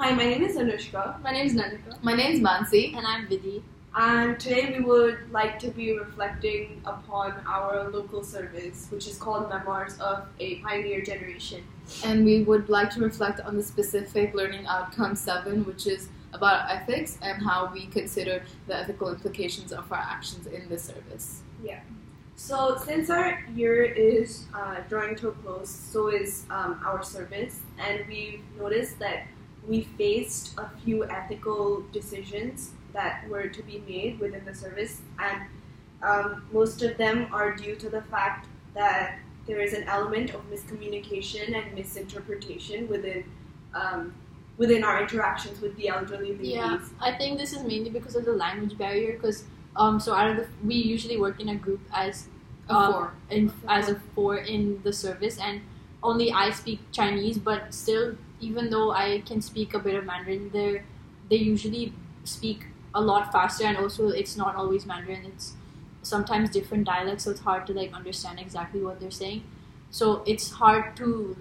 Hi, my name is Anushka. My name is Nanika. My name is Mansi. And I'm Vidhi. And today we would like to be reflecting upon our local service, which is called Memoirs of a Pioneer Generation. And we would like to reflect on the specific learning outcome 7, which is about ethics and how we consider the ethical implications of our actions in the service. Yeah. So since our year is drawing to a close, so is our service, and we've noticed that we faced a few ethical decisions that were to be made within the service, and most of them are due to the fact that there is an element of miscommunication and misinterpretation within our interactions with the elderly ladies. Yeah, I think this is mainly because of the language barrier. Because we usually work in a group as as a 4 in the service, and only I speak Chinese. But still, even though I can speak a bit of Mandarin, they usually speak a lot faster, and also it's not always Mandarin. It's sometimes different dialects, so it's hard to understand exactly what they're saying. So it's hard to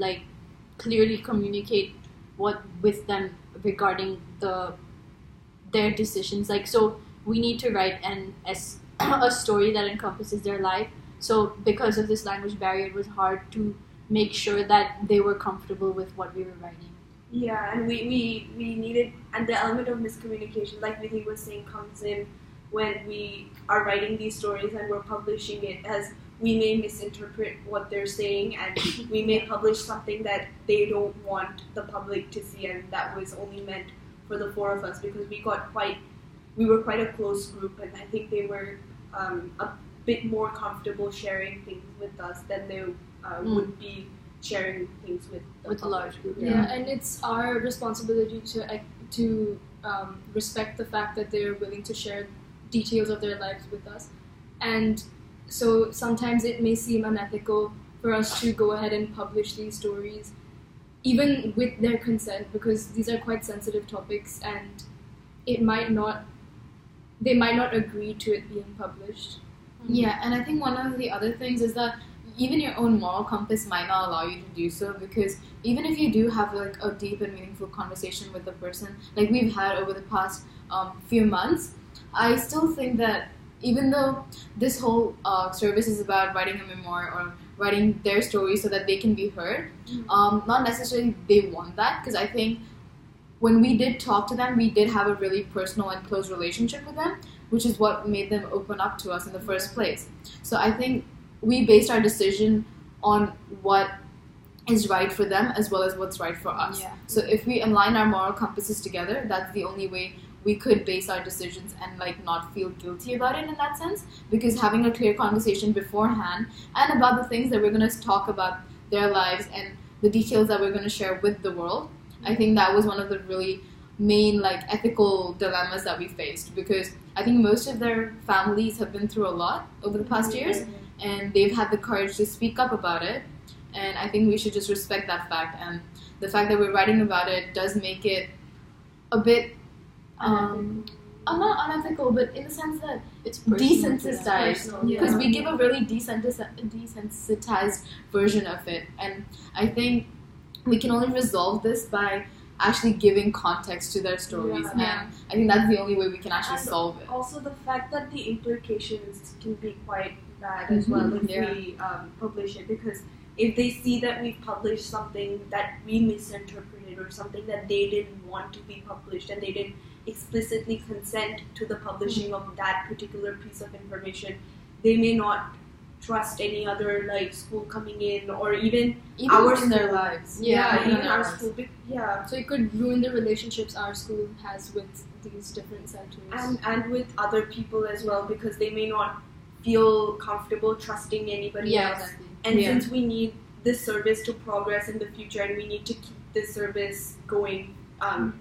clearly communicate with them regarding their decisions. So we need to write a story that encompasses their life. So because of this language barrier, it was hard to make sure that they were comfortable with what we were writing. Yeah, and we needed, and the element of miscommunication, like Vidhi was saying, comes in when we are writing these stories and we're publishing it, as we may misinterpret what they're saying, and we may publish something that they don't want the public to see, and that was only meant for the 4 of us, because we were quite a close group, and I think they were a bit more comfortable sharing things with us than they would be sharing things with a large group. Yeah, and it's our responsibility to respect the fact that they're willing to share details of their lives with us. And so sometimes it may seem unethical for us to go ahead and publish these stories, even with their consent, because these are quite sensitive topics, and they might not agree to it being published. Yeah, and I think one of the other things is that even your own moral compass might not allow you to do so, because even if you do have a deep and meaningful conversation with the person, like we've had over the past few months, I still think that even though this whole service is about writing a memoir or writing their story so that they can be heard, not necessarily they want that, because I think when we did talk to them, we did have a really personal and close relationship with them, which is what made them open up to us in the first place. So I think we based our decision on what is right for them as well as what's right for us. Yeah. So if we align our moral compasses together, that's the only way we could base our decisions and not feel guilty about it in that sense, because having a clear conversation beforehand and about the things that we're going to talk about their lives and the details that we're going to share with the world, I think that was one of the really main ethical dilemmas that we faced, because I think most of their families have been through a lot over the past years, and they've had the courage to speak up about it, and I think we should just respect that fact. And the fact that we're writing about it does make it a bit not unethical, but in the sense that it's desensitized, because we give a really desensitized version of it, and I think we can only resolve this by actually giving context to their stories, and I think that's the only way we can actually solve it. Also, the fact that the implications can be quite bad as well if we publish it, because if they see that we've published something that we misinterpreted or something that they didn't want to be published and they didn't explicitly consent to the publishing of that particular piece of information, they may not trust any other school coming in, or even our in their lives. Even our school. So it could ruin the relationships our school has with these different centers. And with other people as well, because they may not feel comfortable trusting anybody else. Exactly. And since we need this service to progress in the future, and we need to keep this service going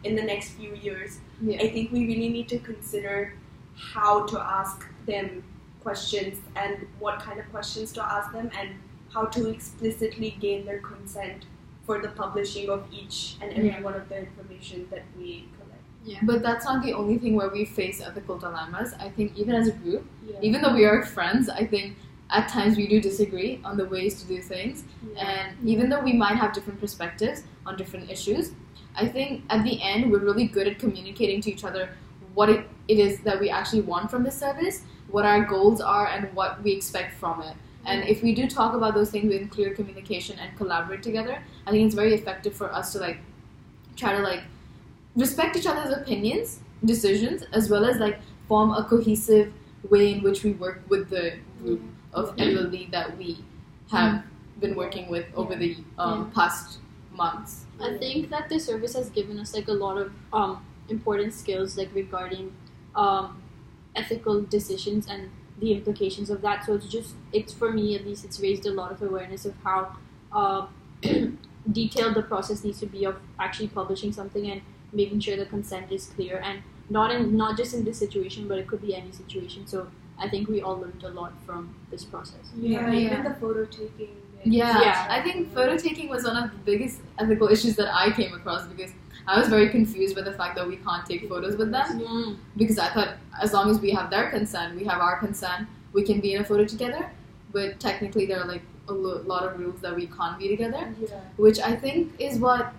in the next few years, I think we really need to consider how to ask them questions and what kind of questions to ask them, and how to explicitly gain their consent for the publishing of each and every one of the information that we collect. Yeah. But that's not the only thing where we face ethical dilemmas. I think even as a group, even though we are friends, I think at times we do disagree on the ways to do things. And even though we might have different perspectives on different issues, I think at the end we're really good at communicating to each other what it is that we actually want from the service, what our goals are, and what we expect from it. And if we do talk about those things in clear communication and collaborate together, I think it's very effective for us to like try to like respect each other's opinions, decisions, as well as like form a cohesive way in which we work with the group of elderly that we have been working with over the past months. I think that the service has given us like a lot of important skills like regarding ethical decisions and the implications of that. So it's for me at least, it's raised a lot of awareness of how detailed the process needs to be of actually publishing something and making sure the consent is clear, and not just in this situation, but it could be any situation. So I think we all learned a lot from this process. Even the photo taking. I think photo taking was one of the biggest ethical issues that I came across, because I was very confused by the fact that we can't take photos with them, because I thought as long as we have their consent, we have our consent, we can be in a photo together. But technically there are like a lot of rules that we can't be together, which I think is what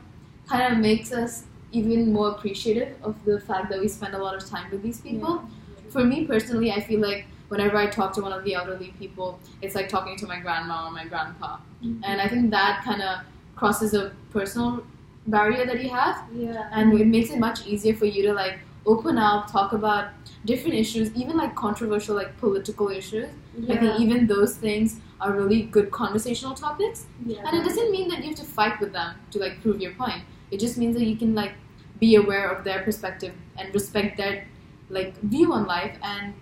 kind of makes us even more appreciative of the fact that we spend a lot of time with these people. For me personally, I feel like whenever I talk to one of the elderly people, it's like talking to my grandma or my grandpa. And I think that kind of crosses a personal barrier that you have. And it makes it much easier for you to like open up, talk about different issues, even like controversial like political issues. I think even those things are really good conversational topics. And it doesn't mean that you have to fight with them to like prove your point. It just means that you can like be aware of their perspective and respect their like view on life, and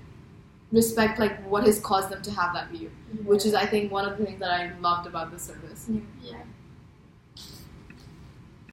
respect like what has caused them to have that view, which is I think one of the things that I loved about the service.